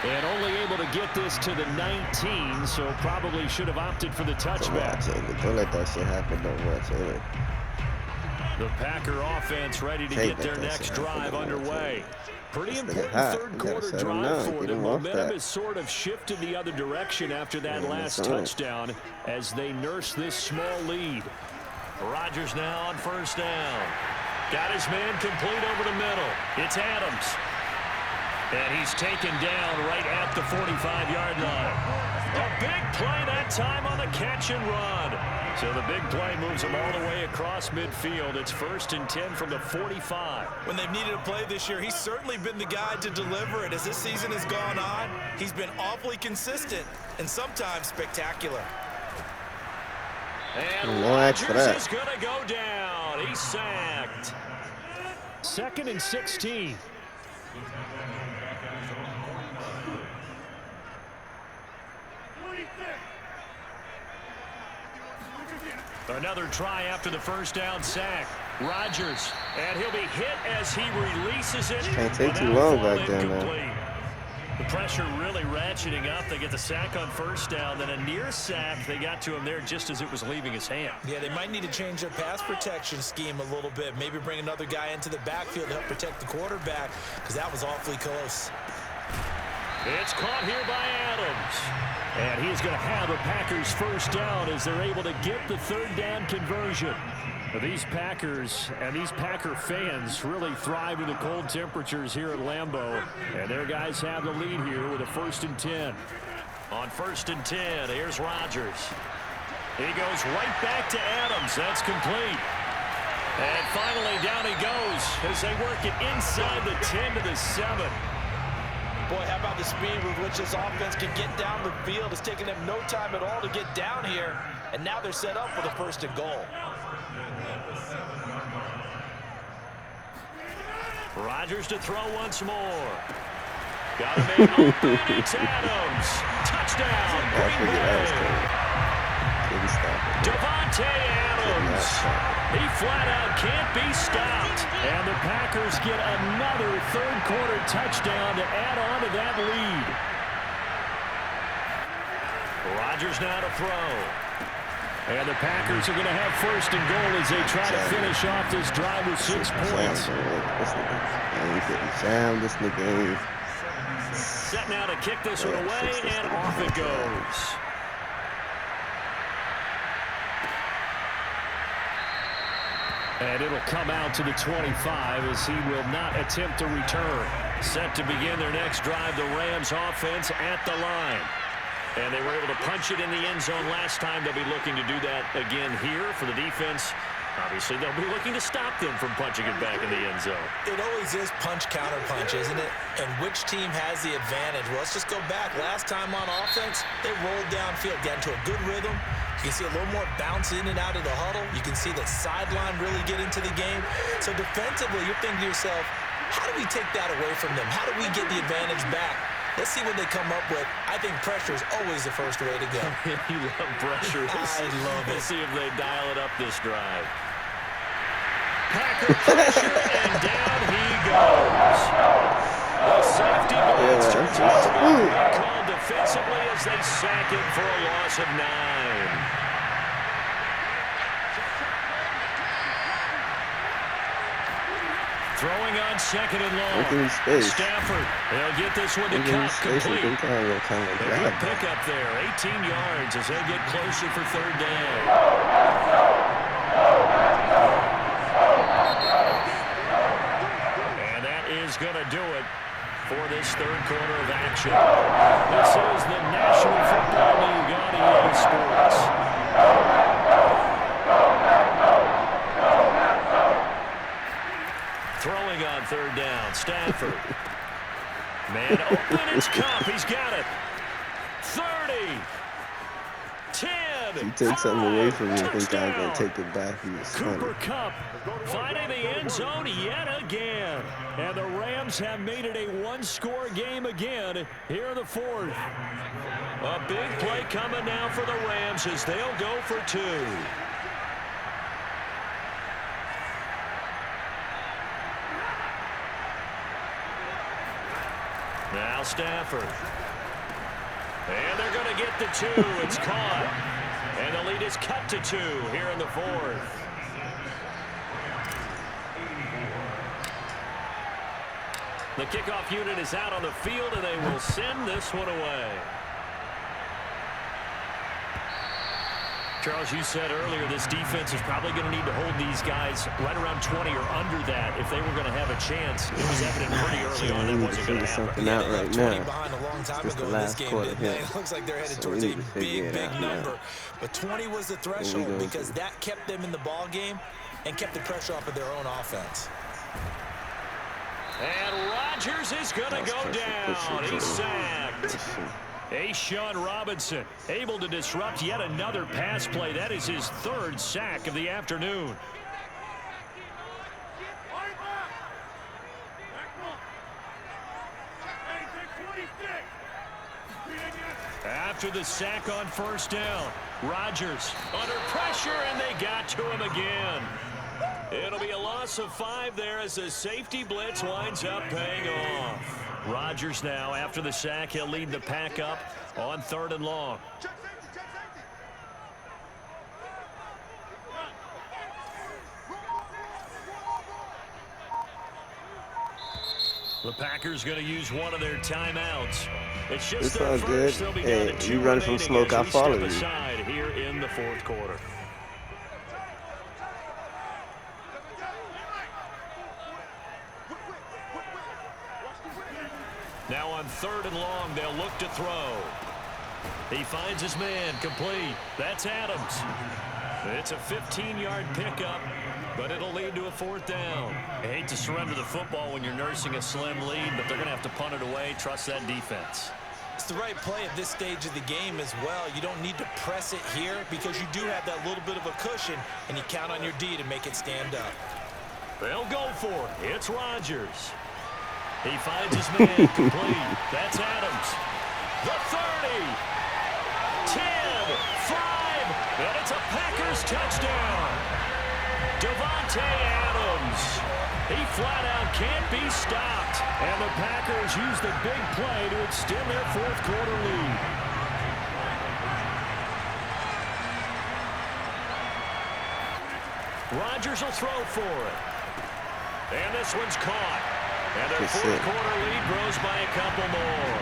And only able to get this to the 19, so probably should have opted for the touchback. Don't let that shit happen. Don't watch it. The Packer offense ready to get their next drive underway. Pretty important third quarter drive for them. Momentum has sort of shifted the other direction after that last touchdown as they nurse this small lead. Rodgers now on first down. Got his man complete over the middle. It's Adams. And he's taken down right at the 45-yard line. A big play that time on the catch and run. So the big play moves him all the way across midfield. It's 1st and 10 from the 45. When they've needed a play this year, he's certainly been the guy to deliver it. As this season has gone on, he's been awfully consistent and sometimes spectacular. And Rodgers is going to go down. He's sacked. 2nd and 16. Another try after the first down sack. Rodgers, and he'll be hit as he releases it. Can't take too long back there, man. The pressure really ratcheting up. They get the sack on first down, then a near sack. They got to him there just as it was leaving his hand. Yeah, they might need to change their pass protection scheme a little bit. Maybe bring another guy into the backfield to help protect the quarterback, because that was awfully close. It's caught here by Adams. And he is going to have a Packers first down as they're able to get the third down conversion. These Packers and these Packer fans really thrive in the cold temperatures here at Lambeau. And their guys have the lead here with a 1st and 10. On 1st and 10, here's Rodgers. He goes right back to Adams. That's complete. And finally down he goes as they work it inside the 10 to the 7. Boy, how about the speed with which this offense can get down the field? It's taken them no time at all to get down here. And now they're set up for the 1st and goal. Rodgers to throw once more. Got a man open. It's Adams. Touchdown. Green Bay. Devontae Adams. He flat out can't be stopped. And the Packers get another third quarter touchdown to add on to that lead. Rodgers now to throw. And the Packers are going to have 1st and goal as they try to finish off this drive with 6 points. This nigga. Set now to kick this one away, and off it goes. And it'll come out to the 25 as he will not attempt to return. Set to begin their next drive, the Rams offense at the line. And they were able to punch it in the end zone last time. They'll be looking to do that again here for the defense. Obviously, they'll be looking to stop them from punching it back in the end zone. It always is punch-counter-punch, isn't it? And which team has the advantage? Well, let's just go back. Last time on offense, they rolled downfield, got into a good rhythm. You can see a little more bounce in and out of the huddle. You can see the sideline really get into the game. So defensively, you're thinking to yourself, how do we take that away from them? How do we get the advantage back? Let's see what they come up with. I think pressure is always the first way to go. You love pressure. I love it. We'll see if they dial it up this drive. Packer pressure, and down he goes. The safety blitz turns out to be called defensively as they sack him for a loss of 9. Throwing on second and long. Look at his space. Stafford, they'll get this one to Look at his Cup space. complete. Kind of A grab good that. pickup there, 18 yards as they get closer for third down. And that is going to do it for this third quarter of action. This is the National Football League on EA Sports. Throwing on third down, Stafford. Man open, it's Cup. He's got it. 30. 10. If you take something away from me, I think I'm Touchdown. going to take it back. He was Cooper funny. Kupp finding the end zone yet again. And the Rams have made it a one-score game again here in the fourth. A big play coming now for the Rams as they'll go for two. Now Stafford. And they're going to get the two. It's caught. And the lead is cut to two here in the fourth. The kickoff unit is out on the field, and they will send this one away. Charles, you said earlier this defense is probably going to need to hold these guys right around 20 or under that if they were going to have a chance. It was evident pretty early on that wasn't going to happen. Something out right now. Behind a long time It's ago the in this last game, quarter didn't they? here. It looks like they're headed So towards we a need to figure big, it big out number. now. But 20 was the threshold because that kept them in the ball game and kept the pressure off of their own offense. And Rodgers is going to go down. He's sacked. Sean Robinson able to disrupt yet another pass play. That is his third sack of the afternoon. After the sack on first down, Rodgers under pressure, and they got to him again. It'll be a loss of 5 there as the safety blitz winds up paying off. Rodgers now, after the sack, he'll lead the pack up on third and long. The Packers going to use one of their timeouts. It's just their first. They'll be down to 2 you run from smoke, I follow you. Aside here in the fourth quarter. Now on third and long, they'll look to throw. He finds his man, complete. That's Adams. It's a 15-yard pickup, but it'll lead to a fourth down. I hate to surrender the football when you're nursing a slim lead, but they're going to have to punt it away. Trust that defense. It's the right play at this stage of the game as well. You don't need to press it here because you do have that little bit of a cushion, and you count on your D to make it stand up. They'll go for it. It's Rodgers. He finds his man, complete. That's Adams. The 30. 10. 5. And it's a Packers touchdown. Davante Adams. He flat out can't be stopped. And the Packers use the big play to extend their fourth quarter lead. Rodgers will throw for it. And this one's caught. And their fourth quarter lead grows by a couple more.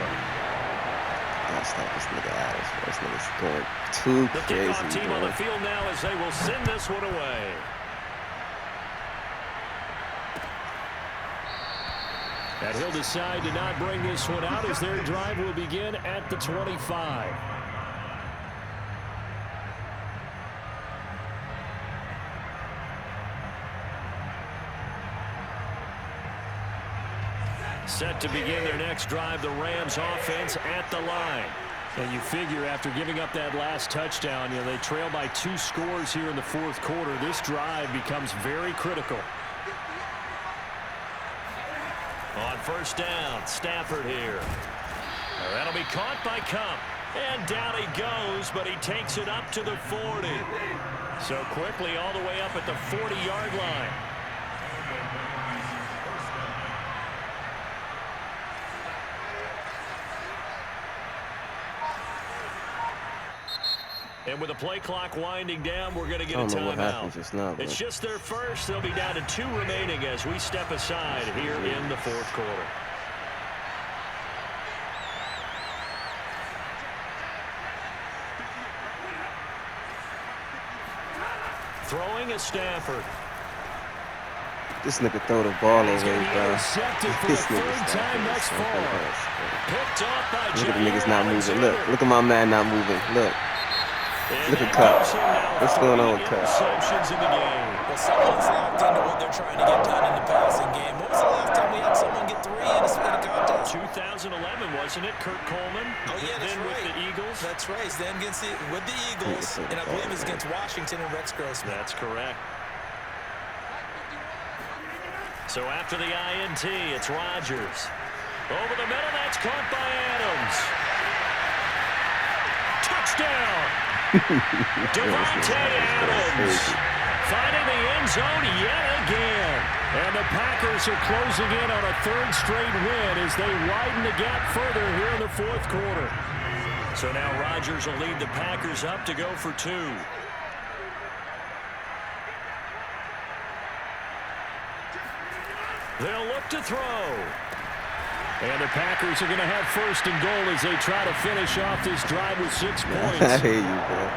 I'll stop this nigga Adams. This nigga's going too The crazy, kickoff team on the field now as they will send this one away. And he'll decide to not bring this one out as their drive will begin at the 25. Set to begin their next drive, the Rams offense at the line. And you figure after giving up that last touchdown, they trail by 2 scores here in the fourth quarter. This drive becomes very critical. On first down, Stafford here. That'll be caught by Kupp. And down he goes, but he takes it up to the 40. So quickly all the way up at the 40-yard line. And with the play clock winding down, we're going to get a I don't know what happened timeout. just now, It's just their first. They'll be down to 2 remaining as we step aside here in the fourth quarter. Throwing is Stafford. This nigga throw the ball away, bro. Intercepted for the third time thus far. Picked off by Look at the niggas not moving. Look at my man not moving. Look at Cup. What's going on with Cup? Interceptions in the game. Well, someone's locked into what they're trying to get done in the passing game. When was the last time we had someone get 3 in a contest? 2011, wasn't it? Kurt Coleman. Oh, yeah, that's then right. with the Eagles. That's right. Then with the Eagles, and I believe it's against Washington and Rex Grossman. That's correct. So after the INT, it's Rodgers. Over the middle, that's caught by Adams. Touchdown! Devontae Adams finding the end zone yet again. And the Packers are closing in on a 3rd straight win as they widen the gap further here in the fourth quarter. So now Rodgers will lead the Packers up to go for 2. They'll look to throw. And the Packers are going to have 1st and goal as they try to finish off this drive with 6 points. I hear you, bro.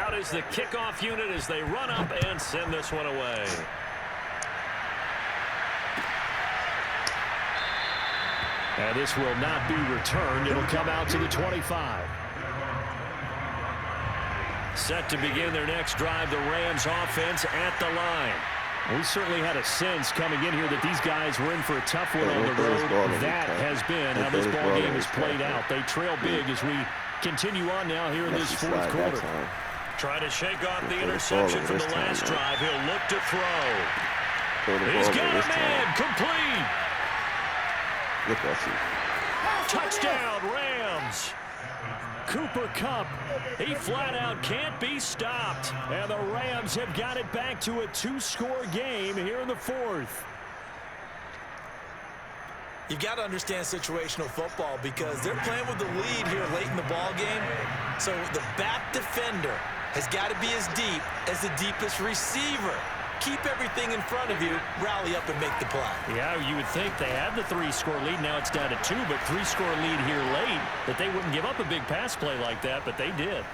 Out is the kickoff unit as they run up and send this one away. And this will not be returned. It'll come out to the 25. Set to begin their next drive, the Rams offense at the line. We certainly had a sense coming in here that these guys were in for a tough one on the road. That has been how this ball game is played out. They trail big as we continue on now here in this fourth quarter. Try to shake off the interception from the last drive. He'll look to throw. He's got a man, complete. Look at you. Touchdown, Rams. Cooper Kupp, he flat out can't be stopped. And the Rams have got it back to a 2-score game here in the fourth. You've got to understand situational football because they're playing with the lead here late in the ball game. So the back defender has got to be as deep as the deepest receiver. Keep everything in front of you, rally up and make the play. Yeah, you would think they had the 3-score lead. Now it's down to 2, but 3-score lead here late, that they wouldn't give up a big pass play like that, but they did.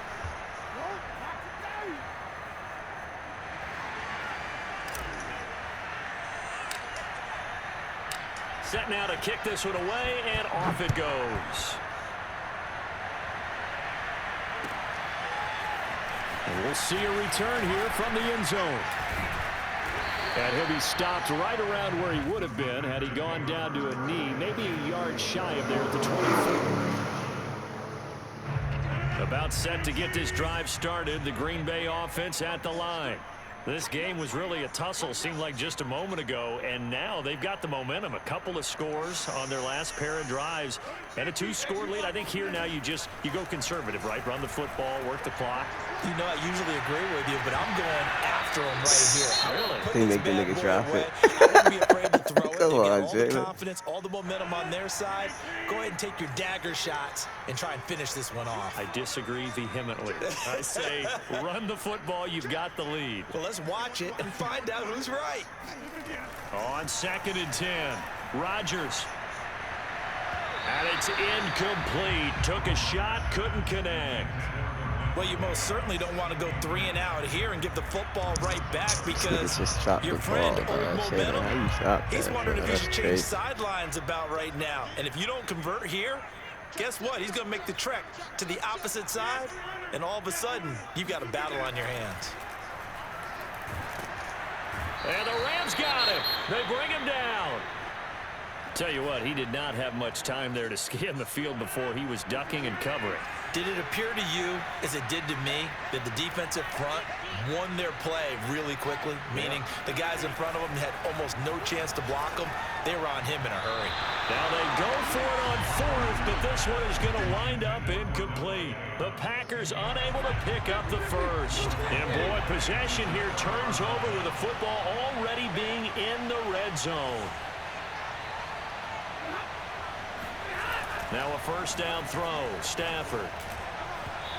Set now to kick this one away, and off it goes. And we'll see a return here from the end zone. And he'll be stopped right around where he would have been had he gone down to a knee, maybe a yard shy of there at the 24. About set to get this drive started, the Green Bay offense at the line. This game was really a tussle, seemed like just a moment ago, and now they've got the momentum. A couple of scores on their last pair of drives, and a 2-score lead. I think here now you go conservative, right? Run the football, work the clock. You know, I usually agree with you, but I'm going after him right here. Really? He make the nigga drop it. I wouldn't be afraid to throw it. Come on, all the confidence, all the momentum on their side. Go ahead and take your dagger shots and try and finish this one off. I disagree vehemently. I say run the football. You've got the lead. Well, let's watch it and find out who's right. On 2nd and 10, Rodgers. And it's incomplete. Took a shot, couldn't connect. Well, you most certainly don't want to go 3 and out here and give the football right back because your friend, old momentum, he's wondering if he should change sidelines about right now. And if you don't convert here, guess what? He's going to make the trek to the opposite side, and all of a sudden, you've got a battle on your hands. And the Rams got him. They bring him down. Tell you what, he did not have much time there to scan the field before he was ducking and covering. Did it appear to you, as it did to me, that the defensive front won their play really quickly? Meaning the guys in front of him had almost no chance to block him. They were on him in a hurry. Now they go for it on 4th, but this one is going to wind up incomplete. The Packers unable to pick up the first. And boy, possession here turns over with the football already being in the red zone. Now a first down throw. Stafford.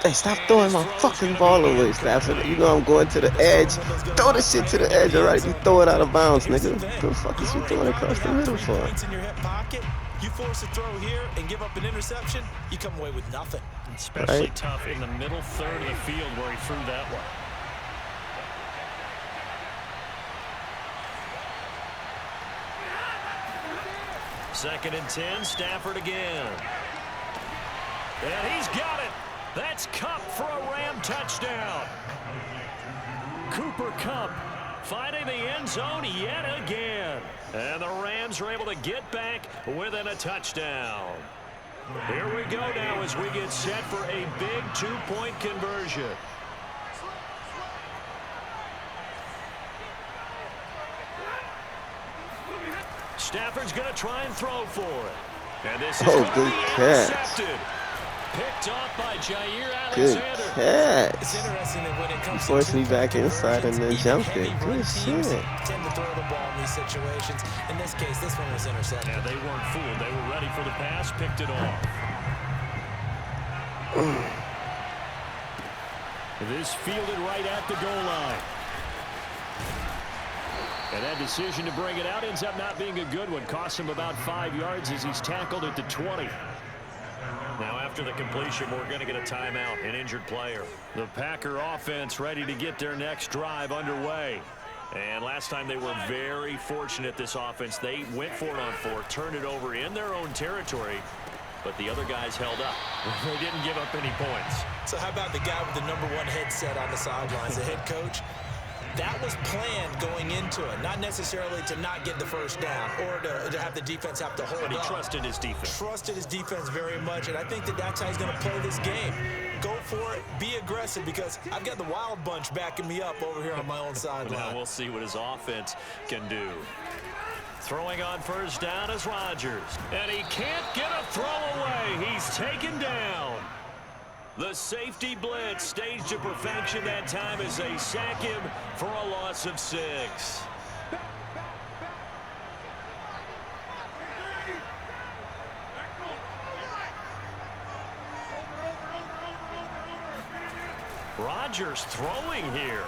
Hey, stop throwing my fucking ball away, Stafford. You know I'm going to the edge. Throw the shit to the edge, all right? You throw it out of bounds, nigga. What the fuck is you throwing across the middle for? You force a throw here and give up an interception, you come away with nothing. Especially tough in the middle third of the field where he threw that one. Second and 10, Stafford again. And he's got it. That's Kupp for a Ram touchdown. Cooper Kupp finding the end zone yet again. And the Rams are able to get back within a touchdown. Here we go now as we get set for a big two-point conversion. Stafford's going to try and throw for it. And this is going to be intercepted. Picked off by Jair Alexander. Good catch. It's interesting that when it comes to forced me back inside and then jumped it. Good shit. Tend to throw the ball in these situations. In this case, this one was intercepted. Yeah, they weren't fooled. They were ready for the pass, picked it off. This fielded right at the goal line. And that decision to bring it out ends up not being a good one. Costs him about 5 yards as he's tackled at the 20. Now after the completion, we're going to get a timeout, an injured player. The Packer offense ready to get their next drive underway. And last time they were very fortunate, this offense. They went for it on 4, turned it over in their own territory, but the other guys held up. They didn't give up any points. So how about the guy with the #1 headset on the sidelines, the head coach? That was planned going into it, not necessarily to not get the first down or to have the defense have to hold But he up. trusted his defense. Trusted his defense very much, and I think that that's how he's going to play this game. Go for it, be aggressive, because I've got the wild bunch backing me up over here on my own sideline. Now we'll see what his offense can do. Throwing on first down is Rodgers. And he can't get a throw away. He's taken down. The safety blitz staged to perfection that time as they sack him for a loss of 6. Rodgers throwing here.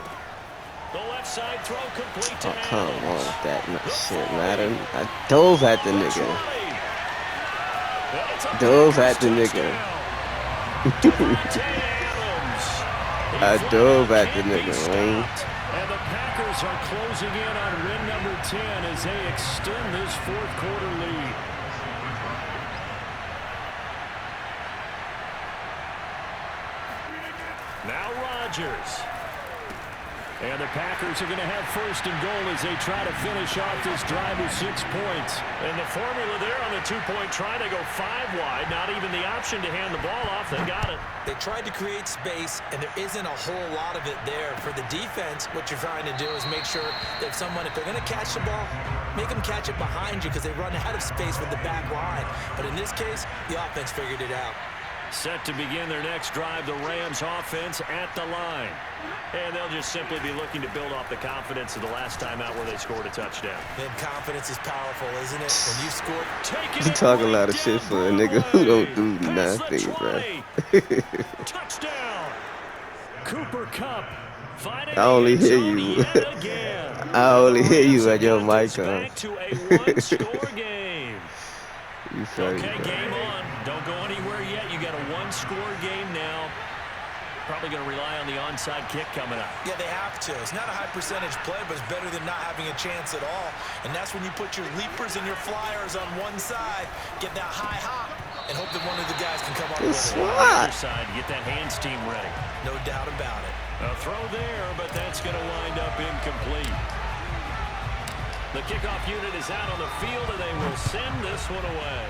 The left side throw complete to Come on with that shit, Madden. I dove at the nigga. Dove at the nigga. I dove at the nigga, man. And the Packers are closing in on win number 10 as they extend this fourth quarter lead. Now Rodgers. And the Packers are going to have first and goal as they try to finish off this drive with 6 points. And the formula there on the two-point try to go 5 wide. Not even the option to hand the ball off. They got it. They tried to create space, and there isn't a whole lot of it there. For the defense, what you're trying to do is make sure that someone, if they're going to catch the ball, make them catch it behind you because they run out of space with the back line. But in this case, the offense figured it out. Set to begin their next drive, the Rams offense at the line. And they'll just simply be looking to build off the confidence of the last time out where they scored a touchdown. Then confidence is powerful, isn't it? When you score, you talk a lot of shit for a nigga who don't do nothing, bro. Touchdown. Cooper Kupp. I only hear you. I only hear you at your mic on. Back to a one-score game. You funny, okay, bro. game on. Don't go anywhere yet. You got a one-score game now. Probably going to rely on the onside kick coming up. Yeah, they have to. It's not a high percentage play, but it's better than not having a chance at all. And that's when you put your leapers and your flyers on one side, get that high hop, and hope that one of the guys can come up with it. On the other side, get that hands team ready. No doubt about it. A throw there, but that's going to wind up incomplete. The kickoff unit is out on the field, and they will send this one away.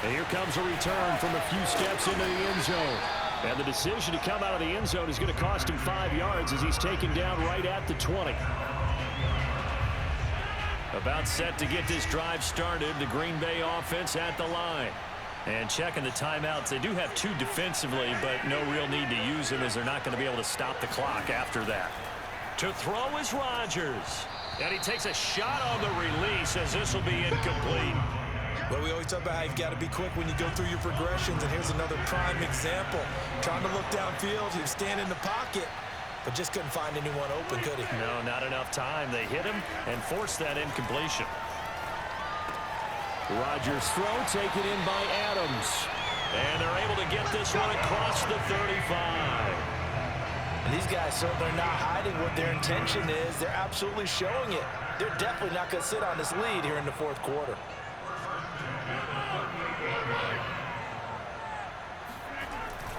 And here comes a return from a few steps into the end zone. And the decision to come out of the end zone is going to cost him 5 yards as he's taken down right at the 20. About set to get this drive started, the Green Bay offense at the line. And checking the timeouts, they do have 2 defensively, but no real need to use them as they're not going to be able to stop the clock after that. To throw is Rodgers. And he takes a shot on the release as this will be incomplete. Well, we always talk about how you've got to be quick when you go through your progressions, and here's another prime example. Trying to look downfield, he was standing in the pocket, but just couldn't find anyone open, could he? No, not enough time. They hit him and forced that incompletion. Rodgers' throw taken in by Adams. And they're able to get this one across the 35. And these guys certainly are not hiding what their intention is. They're absolutely showing it. They're definitely not going to sit on this lead here in the fourth quarter.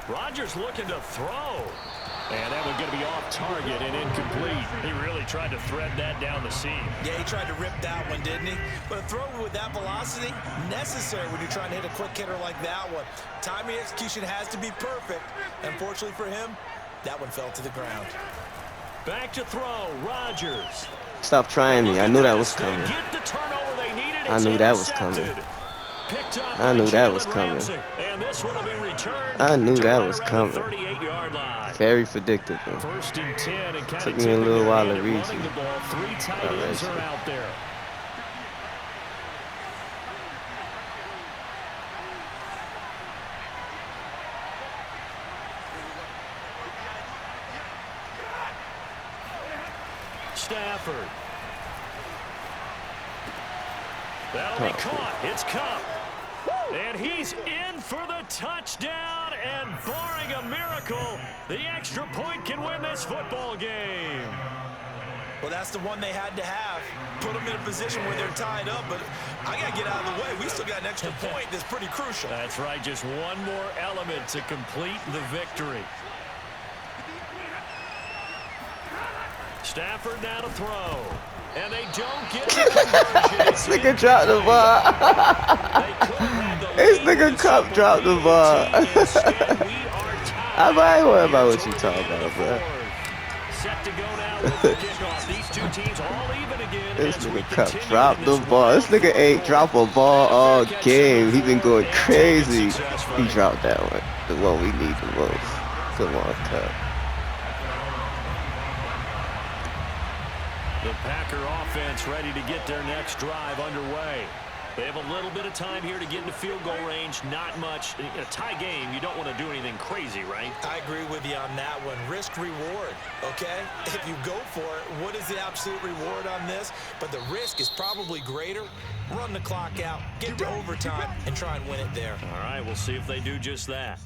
Rodgers looking to throw. And that one's going to be off target and incomplete. He really tried to thread that down the seam. Yeah, he tried to rip that one, didn't he? But a throw with that velocity, necessary when you're trying to hit a quick hitter like that one. Timing execution has to be perfect. Unfortunately for him, that one fell to the ground. Back to throw, Rodgers. Stop trying me. I knew that was coming. Get the turnover they needed. I knew that was coming. I knew that was coming. And this one will be returned. I knew that was coming. 38-yard line. Very predictable. First and 10, and took me a little while to read it. The ball. 3 tight ends are out there. Stafford. That'll be caught. It's Cup. And he's in for the touchdown. And barring a miracle, the extra point can win this football game. Well, that's the one they had to have. Put them in a position where they're tied up. But I got to get out of the way. We still got an extra point that's pretty crucial. That's right. Just one more element to complete the victory. Stafford now to throw. And they don't get the conversion. This nigga dropped the ball. This nigga Cup dropped the ball. I ain't worried about what you talking about, bro. Set to go now with the kickoff. These two teams all even again. This nigga Cup dropped the ball. This nigga ain't drop a ball all game. He been going crazy. He dropped that one. The one we need the most. Come on, Cup. The Packer offense ready to get their next drive underway. They have a little bit of time here to get into field goal range. Not much. In a tie game, you don't want to do anything crazy, right? I agree with you on that one. Risk reward, okay? If you go for it, what is the absolute reward on this? But the risk is probably greater. Run the clock out, get to overtime, and try and win it there. All right, we'll see if they do just that.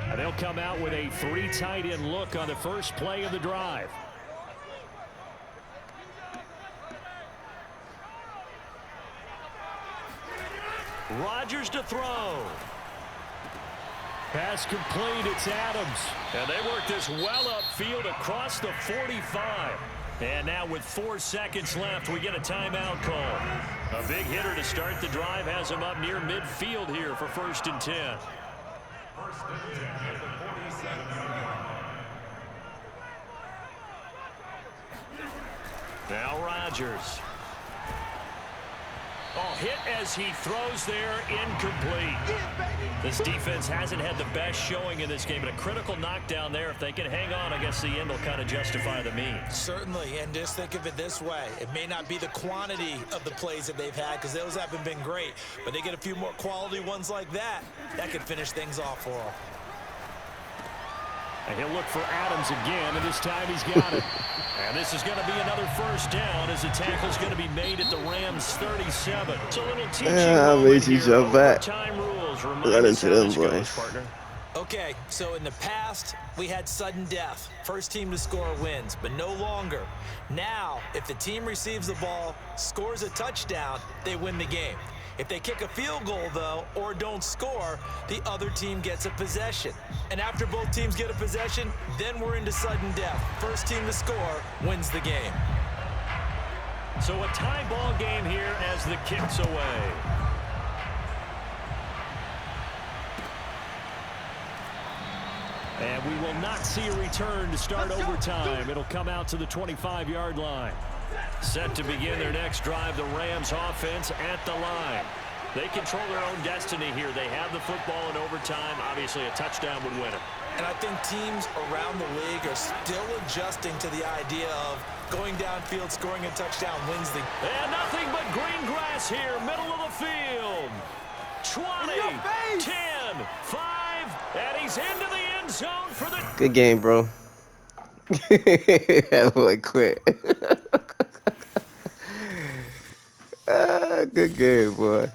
And they'll come out with a 3 tight end look on the first play of the drive. Rodgers to throw. Pass complete. It's Adams. And they work this well upfield across the 45. And now with 4 seconds left, we get a timeout call. A big hitter to start the drive has him up near midfield here for 1st and 10. Now Rodgers. Oh, hit as he throws there, incomplete. This defense hasn't had the best showing in this game, but a critical knockdown there. If they can hang on, I guess the end will kind of justify the means. Certainly, and just think of it this way. It may not be the quantity of the plays that they've had, because those haven't been great, but they get a few more quality ones like that. That could finish things off for them. And he'll look for Adams again, and this time he's got it. And this is going to be another first down as the tackle's going to be made at the Rams' 37. It's a little teaching I made you jump back. Run into them boys. Okay, so in the past, we had sudden death. First team to score wins, but no longer. Now, if the team receives the ball, scores a touchdown, they win the game. If they kick a field goal, though, or don't score, the other team gets a possession. And after both teams get a possession, then we're into sudden death. First team to score wins the game. So a tie ball game here as the kick's away. And we will not see a return to start overtime. It'll come out to the 25-yard line. Set to begin their next drive, the Rams offense at the line. They control their own destiny here. They have the football in overtime. Obviously, a touchdown would win it. And I think teams around the league are still adjusting to the idea of going downfield, scoring a touchdown wins the... And nothing but green grass here, middle of the field. 20, 10, 5, and he's into the end zone for the... Good game, bro. That boy quit. Good game, boy.